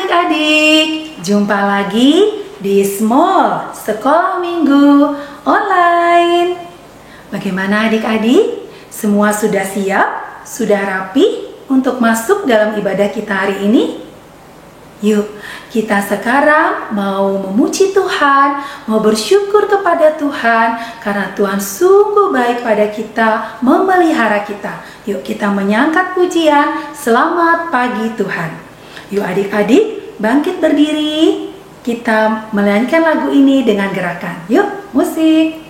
adik-adik, jumpa lagi di Small Sekolah Minggu Online. Bagaimana adik-adik? Semua sudah siap? Sudah rapi untuk masuk dalam ibadah kita hari ini? Yuk, kita sekarang mau memuji Tuhan, mau bersyukur kepada Tuhan karena Tuhan sungguh baik pada kita, memelihara kita. Yuk kita menyangkat pujian, selamat pagi Tuhan. Yuk adik-adik, bangkit berdiri. Kita menyanyikan lagu ini dengan gerakan. Yuk, musik.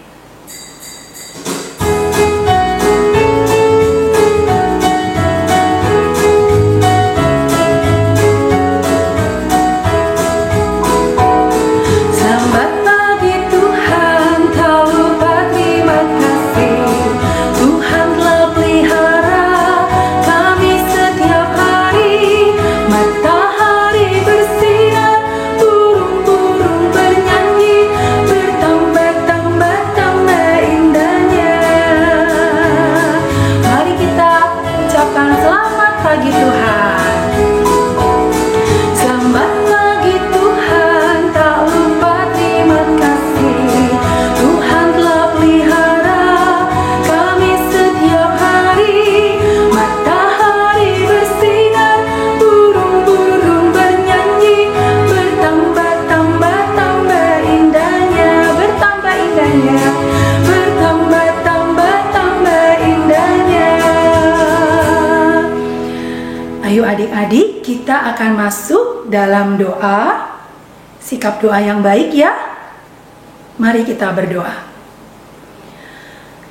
Adik-adik, kita akan masuk dalam doa, sikap doa yang baik ya. Mari kita berdoa.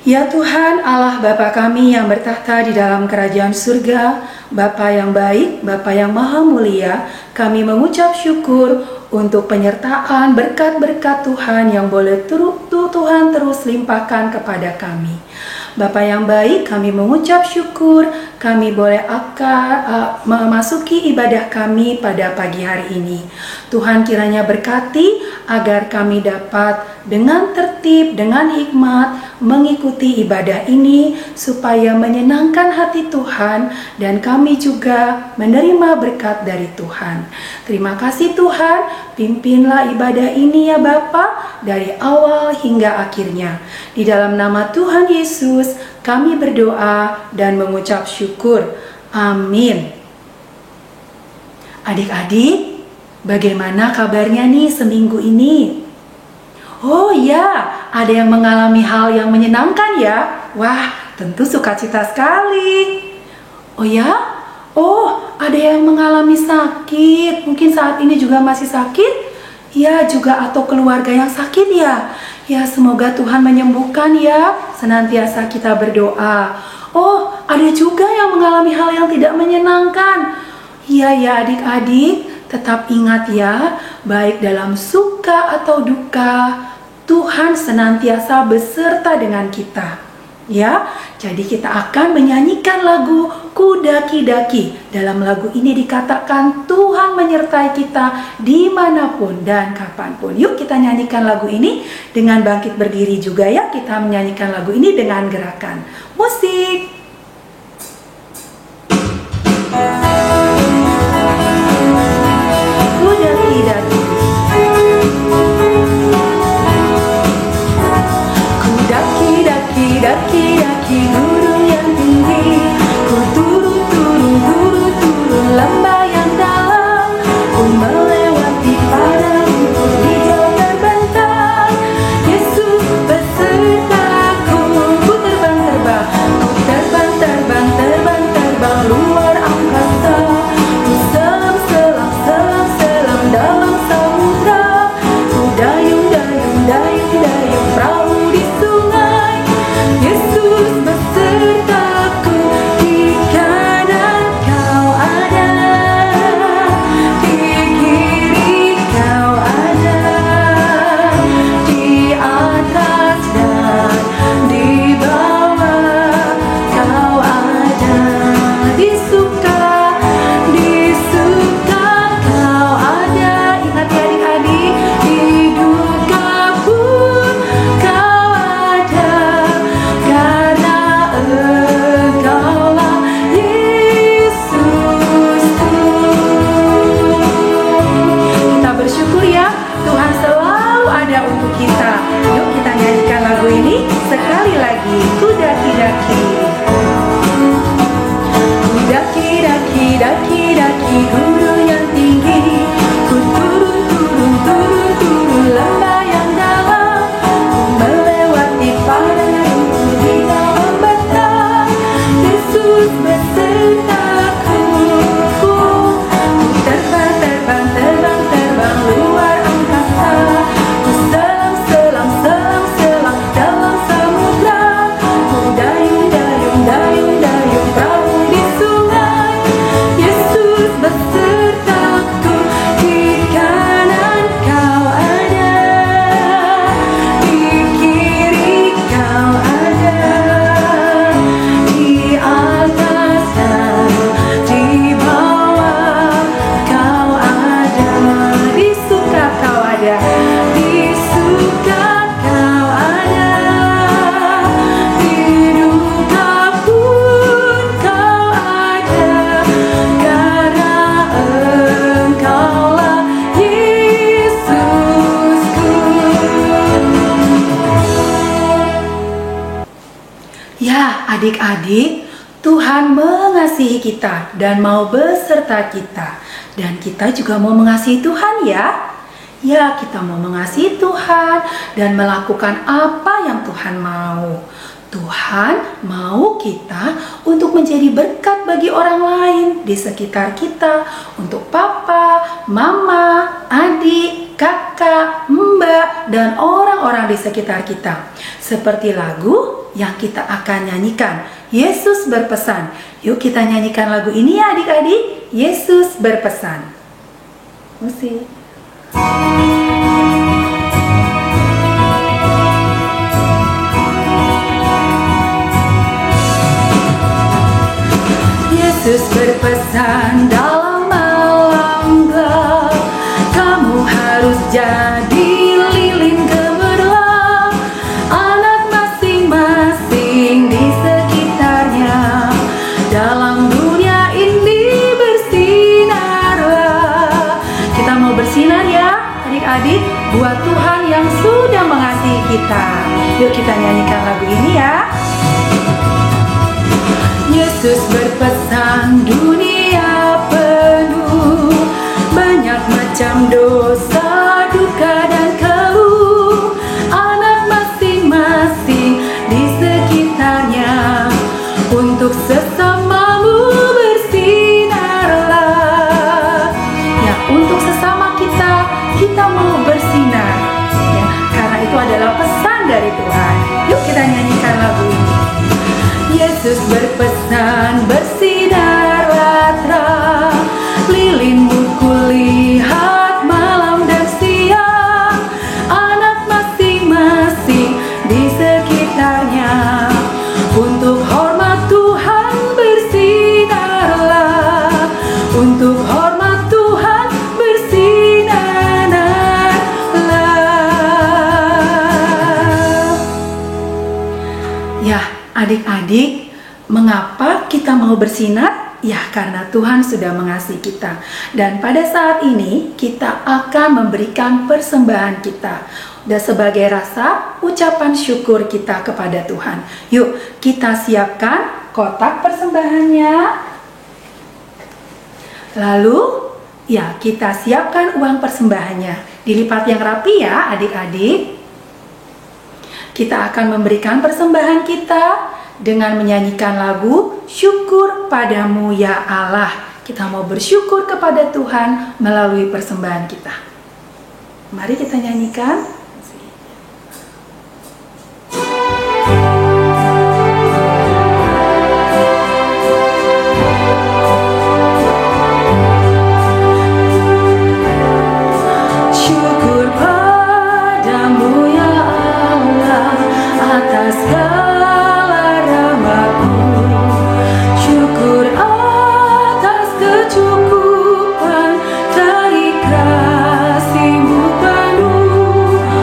Ya Tuhan Allah Bapa kami yang bertahta di dalam kerajaan surga, Bapa yang baik, Bapa yang maha mulia, kami mengucap syukur untuk penyertaan berkat-berkat Tuhan yang boleh Tuhan terus limpahkan kepada kami. Bapa yang baik, kami mengucap syukur kami boleh akan memasuki ibadah kami pada pagi hari ini. Tuhan kiranya berkati agar kami dapat dengan tertib, dengan hikmat mengikuti ibadah ini supaya menyenangkan hati Tuhan dan kami juga menerima berkat dari Tuhan. Terima kasih Tuhan, pimpinlah ibadah ini ya Bapa dari awal hingga akhirnya. Di dalam nama Tuhan Yesus kami berdoa dan mengucap syukur. Amin. Adik-adik, bagaimana kabarnya nih seminggu ini? Oh ya, ada yang mengalami hal yang menyenangkan ya? Wah, tentu sukacita sekali. Oh ya? Oh, ada yang mengalami sakit. Mungkin saat ini juga masih sakit? Ya, juga atau keluarga yang sakit ya? Ya, semoga Tuhan menyembuhkan ya. Senantiasa kita berdoa. Oh, ada juga yang mengalami hal yang tidak menyenangkan. Iya ya adik-adik, tetap ingat ya, baik dalam suka atau duka, Tuhan senantiasa beserta dengan kita. Ya, jadi kita akan menyanyikan lagu Ku Daki-Daki. Dalam lagu ini dikatakan Tuhan menyertai kita dimanapun dan kapanpun. Yuk kita nyanyikan lagu ini dengan bangkit berdiri juga ya. Kita menyanyikan lagu ini dengan gerakan musik. Ku daki-daki. Ku daki-daki, daki-daki gunung yang tinggi. Ku turun lembah yang dalam. Ku melewati padang rumput hijau terbentang. Yesus besertaku. Ku terbang. Ku terbang Di gunung yang tinggi ku turun, turun, turun, turun lembah yang dalam. Ku melewati padang rumput di dalam batang. Yesus besertaku. Ku terbang, terbang, terbang, terbang luar angkasa. Ku selam, selam, selam, selam dalam samudra. Ku dayung, dayung, dayung, dayung perahu di sungai. Yesus besertaku. Di kanan kau ada, di kiri kau ada, di atas dan di bawah kau ada. Di suka kau ada, di suka kau ada, di duka pun kau ada, karena Engkaulah Yesusku. Ya, adik-adik, Tuhan mengasihi kita dan mau beserta kita. Dan kita juga mau mengasihi Tuhan ya. Ya, kita mau mengasihi Tuhan dan melakukan apa yang Tuhan mau. Tuhan mau kita untuk menjadi berkat bagi orang lain di sekitar kita. Untuk papa, mama, adik, kakak, mbak, dan orang-orang di sekitar kita. Seperti lagu yang kita akan nyanyikan, Yesus berpesan. Yuk kita nyanyikan lagu ini ya adik-adik. Yesus berpesan. Musik. Yesus berpesan dalam malam gelap, kamu harus jadi lilin gemerlap. Anak masing-masing di sekitarnya, dalam dunia ini bersinarlah. Kita mau bersinar ya adik-adik, buat Tuhan yang sudah mengasihi kita. Yuk kita nyanyikan lagu ini ya. Yesus berpesan, dunia penuh banyak macam dosa, duka dan keluh. Anak masing-masing di sekitarnya, untuk sesamamu bersinarlah. Ya, untuk sesama kita mau bersinar. Ya, karena itu adalah pesan dari Tuhan. Yuk kita nyanyikan lagu ini. Yesus berpesan, bersinarlah terang, lilinmu kulihat malam dan siang. Anak masing-masing di sekitarnya, untuk hormat Tuhan bersinarlah. Untuk hormat Tuhan bersinarlah. Ya, adik-adik, mengapa kita mau bersinar? Ya, karena Tuhan sudah mengasihi kita. Dan pada saat ini kita akan memberikan persembahan kita. Dan sebagai rasa ucapan syukur kita kepada Tuhan. Yuk, kita siapkan kotak persembahannya. Lalu, ya, kita siapkan uang persembahannya. Dilipat yang rapi ya, adik-adik. Kita akan memberikan persembahan kita dengan menyanyikan lagu Syukur Padamu Ya Allah. Kita mau bersyukur kepada Tuhan melalui persembahan kita. Mari kita nyanyikan. Syukur padamu ya Allah atas segala rahmat-Mu. Syukur atas kecukupan dari kasih-Mu penuh.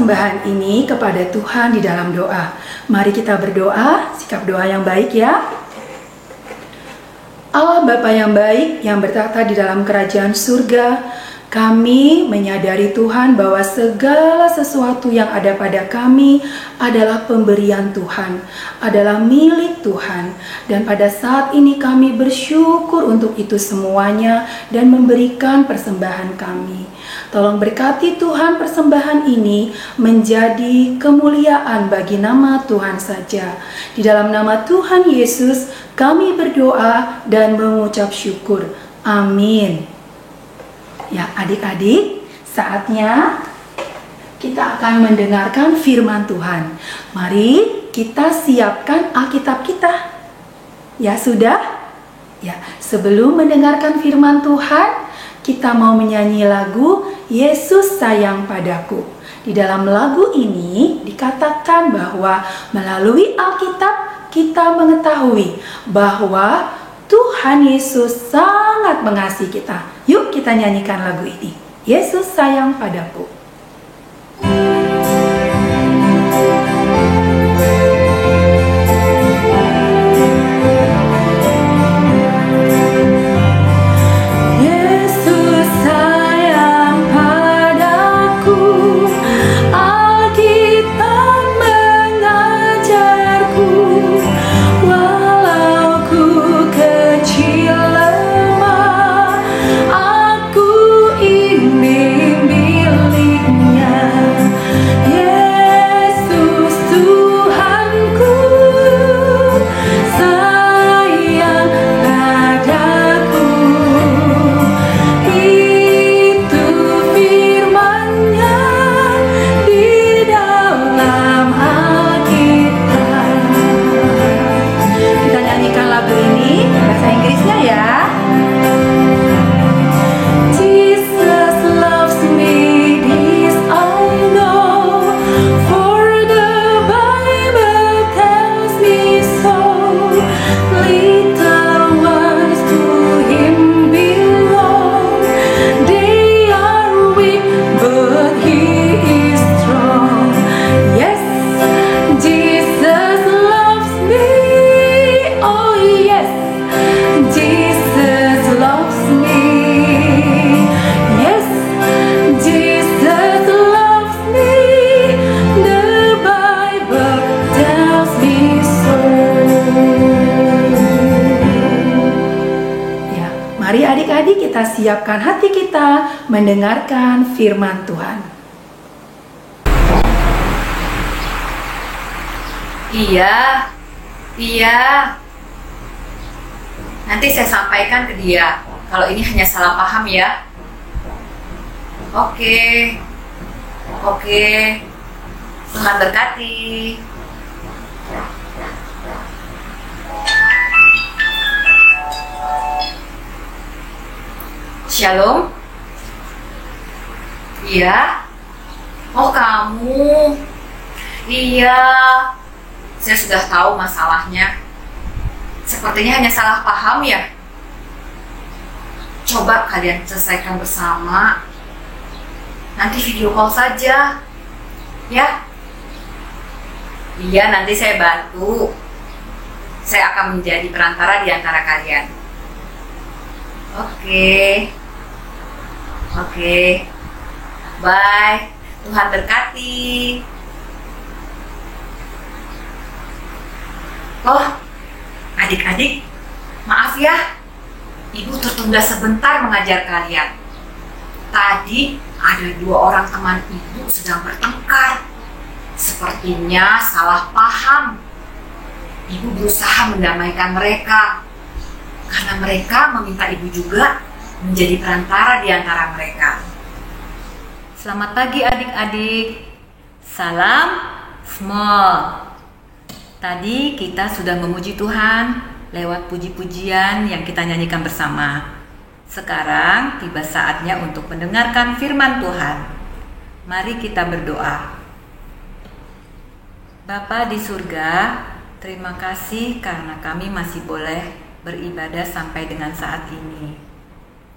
persembahan ini kepada Tuhan di dalam doa. Mari kita berdoa, sikap doa yang baik ya. Allah Bapa yang baik yang bertata di dalam kerajaan surga, kami menyadari Tuhan bahwa segala sesuatu yang ada pada kami adalah pemberian Tuhan, adalah milik Tuhan. Dan pada saat ini kami bersyukur untuk itu semuanya dan memberikan persembahan kami. Tolong berkati Tuhan persembahan ini menjadi kemuliaan bagi nama Tuhan saja. Di dalam nama Tuhan Yesus kami berdoa dan mengucap syukur. Amin. Ya, adik-adik, saatnya kita akan mendengarkan firman Tuhan. Mari kita siapkan Alkitab kita. Ya, sudah? Ya, sebelum mendengarkan firman Tuhan, kita mau menyanyi lagu Yesus Sayang Padaku. Di dalam lagu ini dikatakan bahwa melalui Alkitab kita mengetahui bahwa Tuhan Yesus sangat mengasihi kita. Yuk kita nyanyikan lagu ini. Yesus sayang padaku. Yesus sayang padaku. Alkitab mengajarku. Walau ku kecil lemah, aku ini miliknya. Yesus Tuhanku sayang padaku. Itu firman-Nya di dalam Alkitab. Kita nyanyikan lagu ini bahasa Inggrisnya ya. Jesus loves me, this I know, for the Bible tells me so. Little ones to Him belong, they are weak, but He is strong. Yes, Jesus loves me. Oh yes, Jesus loves me. Yes, Jesus loves me. The Bible tells me so. Ya, mari adik-adik kita siapkan hati kita mendengarkan firman Tuhan. Iya. Nanti saya sampaikan ke dia. Kalau ini hanya salah paham ya. Oke. Tuhan berkati. Shalom. Iya. Oh, kamu. Iya. Saya sudah tahu masalahnya. Sepertinya hanya salah paham ya. Coba kalian selesaikan bersama. Nanti video call saja. Ya. Iya, nanti saya bantu. Saya akan menjadi perantara di antara kalian. Oke. Bye. Tuhan berkati. Oh, adik-adik, maaf ya, Ibu tertunda sebentar mengajar kalian. Tadi ada 2 orang teman Ibu sedang bertengkar. Sepertinya salah paham. Ibu berusaha mendamaikan mereka, karena mereka meminta Ibu juga menjadi perantara di antara mereka. Selamat pagi adik-adik. Salam small. Tadi kita sudah memuji Tuhan lewat puji-pujian yang kita nyanyikan bersama. Sekarang tiba saatnya untuk mendengarkan firman Tuhan. Mari kita berdoa. Bapa di surga, terima kasih karena kami masih boleh beribadah sampai dengan saat ini.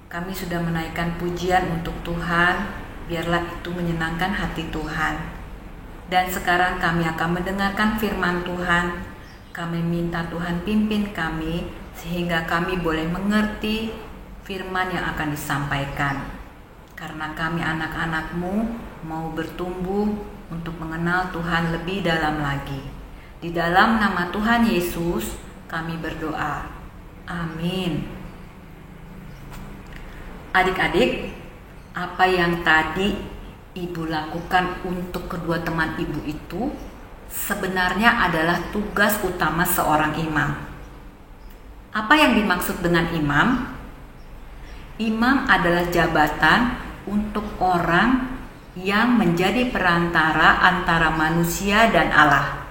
Kami sudah menaikkan pujian untuk Tuhan, biarlah itu menyenangkan hati Tuhan. Dan sekarang kami akan mendengarkan firman Tuhan. Kami minta Tuhan pimpin kami sehingga kami boleh mengerti firman yang akan disampaikan. Karena kami anak-anak-Mu mau bertumbuh untuk mengenal Tuhan lebih dalam lagi. Di dalam nama Tuhan Yesus kami berdoa. Amin. Adik-adik, apa yang tadi Ibu lakukan untuk kedua teman Ibu itu sebenarnya adalah tugas utama seorang imam. Apa yang dimaksud dengan imam? Imam adalah jabatan untuk orang yang menjadi perantara antara manusia dan Allah.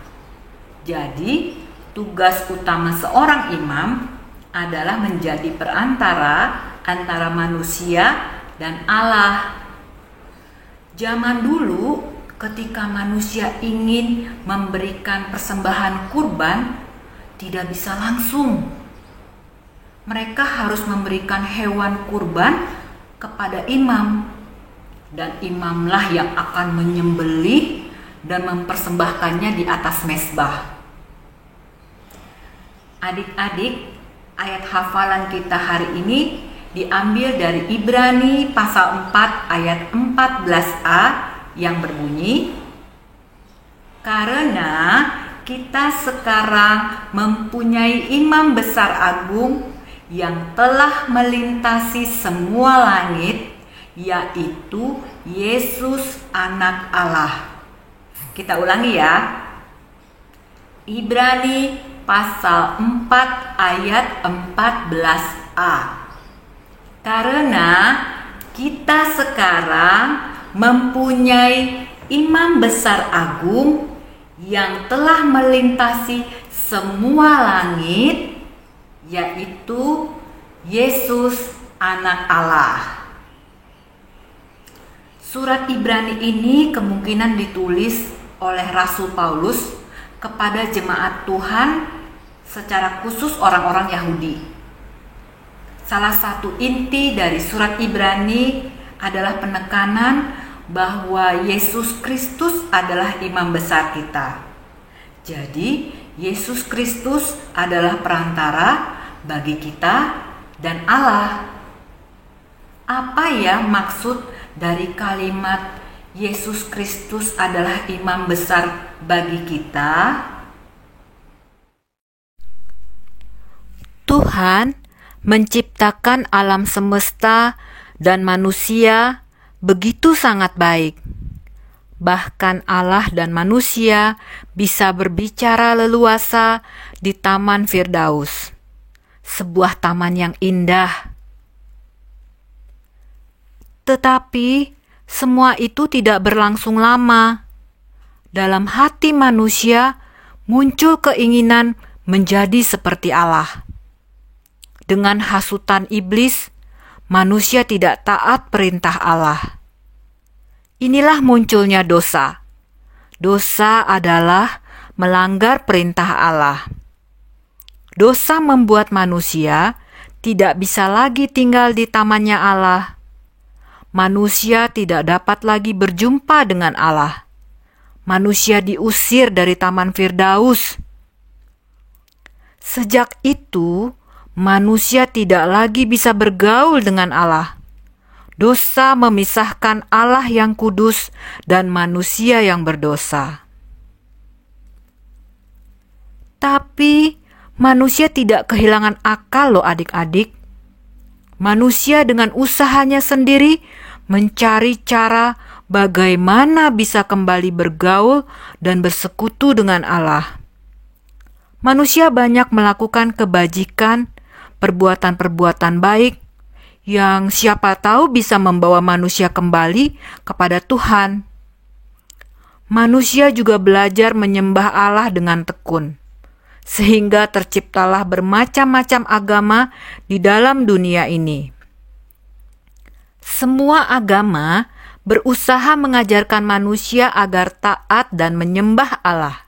Jadi, tugas utama seorang imam adalah menjadi perantara antara manusia dan Allah. Zaman dulu, ketika manusia ingin memberikan persembahan kurban, tidak bisa langsung. Mereka harus memberikan hewan kurban kepada imam, dan imamlah yang akan menyembelih dan mempersembahkannya di atas mezbah. Adik-adik, ayat hafalan kita hari ini diambil dari Ibrani pasal 4 ayat 14a yang berbunyi, karena kita sekarang mempunyai imam besar agung yang telah melintasi semua langit, yaitu Yesus anak Allah. Kita ulangi ya. Ibrani pasal 4 ayat 14a. Karena kita sekarang mempunyai imam besar agung yang telah melintasi semua langit, yaitu Yesus anak Allah. Surat Ibrani ini kemungkinan ditulis oleh Rasul Paulus kepada jemaat Tuhan, secara khusus orang-orang Yahudi. Salah satu inti dari surat Ibrani adalah penekanan bahwa Yesus Kristus adalah imam besar kita. Jadi, Yesus Kristus adalah perantara bagi kita dan Allah. Apa ya maksud dari kalimat Yesus Kristus adalah imam besar bagi kita? Tuhan menciptakan alam semesta dan manusia begitu sangat baik. Bahkan Allah dan manusia bisa berbicara leluasa di Taman Firdaus, sebuah taman yang indah. Tetapi semua itu tidak berlangsung lama. Dalam hati manusia muncul keinginan menjadi seperti Allah. Dengan hasutan iblis, manusia tidak taat perintah Allah. Inilah munculnya dosa. Dosa adalah melanggar perintah Allah. Dosa membuat manusia tidak bisa lagi tinggal di tamannya Allah. Manusia tidak dapat lagi berjumpa dengan Allah. Manusia diusir dari Taman Firdaus. Sejak itu, manusia tidak lagi bisa bergaul dengan Allah. Dosa memisahkan Allah yang kudus dan manusia yang berdosa. Tapi manusia tidak kehilangan akal loh adik-adik. Manusia dengan usahanya sendiri mencari cara bagaimana bisa kembali bergaul dan bersekutu dengan Allah. Manusia banyak melakukan kebajikan, perbuatan-perbuatan baik yang siapa tahu bisa membawa manusia kembali kepada Tuhan. Manusia juga belajar menyembah Allah dengan tekun, sehingga terciptalah bermacam-macam agama di dalam dunia ini. Semua agama berusaha mengajarkan manusia agar taat dan menyembah Allah.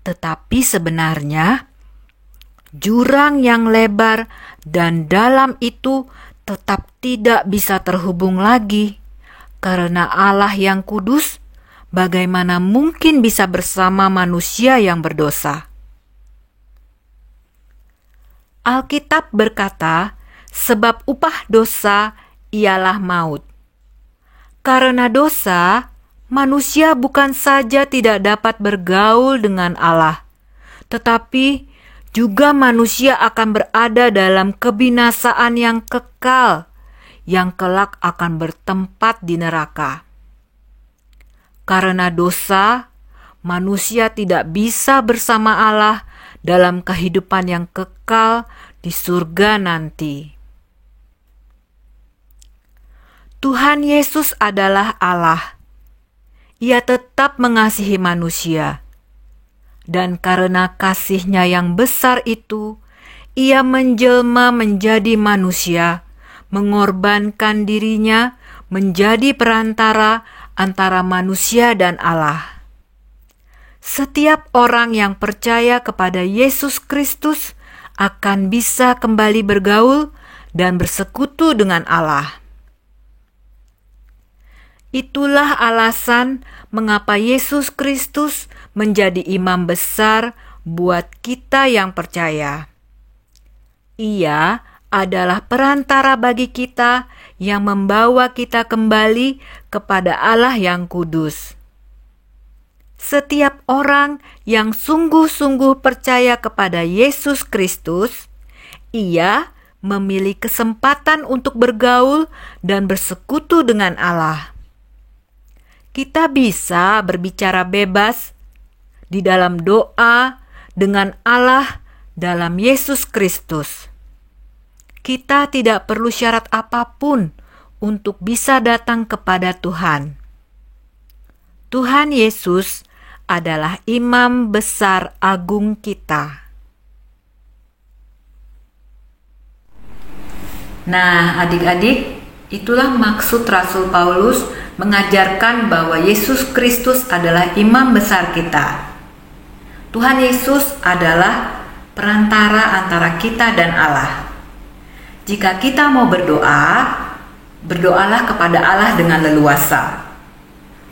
Tetapi sebenarnya jurang yang lebar dan dalam itu tetap tidak bisa terhubung lagi, karena Allah yang kudus bagaimana mungkin bisa bersama manusia yang berdosa? Alkitab berkata, sebab upah dosa ialah maut. Karena dosa, manusia bukan saja tidak dapat bergaul dengan Allah, tetapi juga manusia akan berada dalam kebinasaan yang kekal, yang kelak akan bertempat di neraka. Karena dosa, manusia tidak bisa bersama Allah dalam kehidupan yang kekal di surga nanti. Tuhan Yesus adalah Allah. Ia tetap mengasihi manusia. Dan karena kasih-Nya yang besar itu, Ia menjelma menjadi manusia, mengorbankan dirinya menjadi perantara antara manusia dan Allah. Setiap orang yang percaya kepada Yesus Kristus akan bisa kembali bergaul dan bersekutu dengan Allah. Itulah alasan mengapa Yesus Kristus menjadi imam besar buat kita yang percaya. Ia adalah perantara bagi kita yang membawa kita kembali kepada Allah yang kudus. Setiap orang yang sungguh-sungguh percaya kepada Yesus Kristus, ia memiliki kesempatan untuk bergaul dan bersekutu dengan Allah. Kita bisa berbicara bebas di dalam doa dengan Allah dalam Yesus Kristus. Kita tidak perlu syarat apapun untuk bisa datang kepada Tuhan. Tuhan Yesus adalah imam besar agung kita. Nah, adik-adik, itulah maksud Rasul Paulus mengajarkan bahwa Yesus Kristus adalah imam besar kita. Tuhan Yesus adalah perantara antara kita dan Allah. Jika kita mau berdoa, berdoalah kepada Allah dengan leluasa.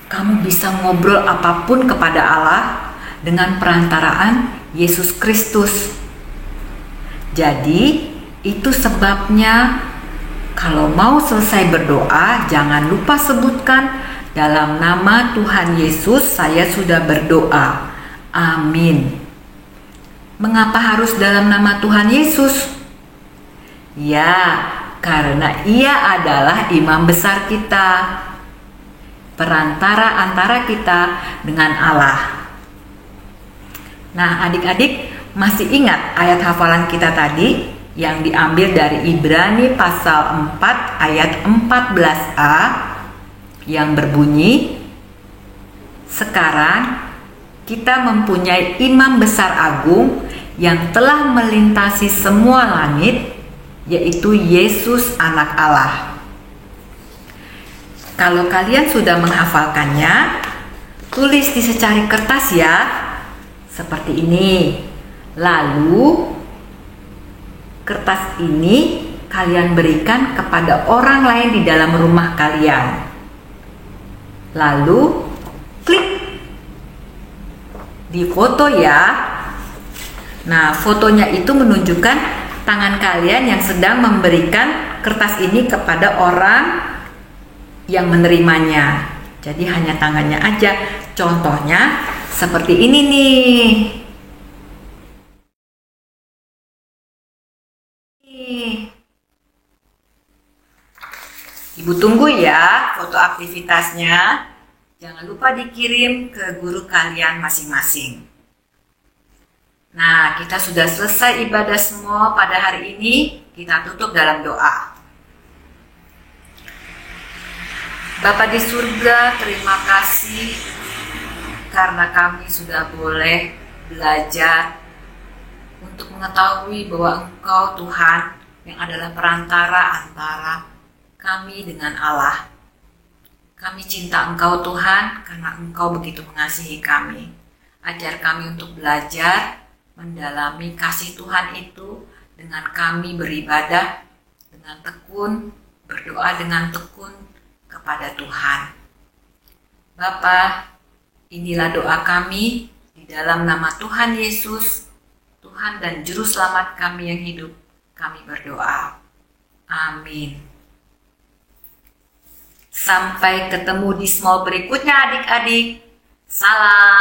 Kamu bisa ngobrol apapun kepada Allah dengan perantaraan Yesus Kristus. Jadi, itu sebabnya kalau mau selesai berdoa, jangan lupa sebutkan dalam nama Tuhan Yesus saya sudah berdoa. Amin. Mengapa harus dalam nama Tuhan Yesus? Ya, karena Ia adalah imam besar kita, perantara antara kita dengan Allah. Nah, adik-adik masih ingat ayat hafalan kita tadi yang diambil dari Ibrani pasal 4 ayat 14a yang berbunyi, sekarang kita mempunyai imam besar agung yang telah melintasi semua langit, yaitu Yesus anak Allah. Kalau kalian sudah menghafalkannya, tulis di secari kertas ya, seperti ini. Lalu kertas ini kalian berikan kepada orang lain di dalam rumah kalian. Lalu klik di foto ya. Nah, fotonya itu menunjukkan tangan kalian yang sedang memberikan kertas ini kepada orang yang menerimanya. Jadi hanya tangannya aja. Contohnya seperti ini nih. Ibu tunggu ya foto aktivitasnya. Jangan lupa dikirim ke guru kalian masing-masing. Nah, kita sudah selesai ibadah semua pada hari ini. Kita tutup dalam doa. Bapa di surga, terima kasih karena kami sudah boleh belajar untuk mengetahui bahwa Engkau Tuhan yang adalah perantara antara kami dengan Allah. Kami cinta Engkau Tuhan karena Engkau begitu mengasihi kami. Ajar kami untuk belajar mendalami kasih Tuhan itu dengan kami beribadah dengan tekun, berdoa dengan tekun kepada Tuhan. Bapa, Inilah doa kami di dalam nama Tuhan Yesus, Tuhan dan Juru Selamat kami yang hidup. Kami berdoa. Amin. Sampai ketemu di small berikutnya adik-adik. Salam.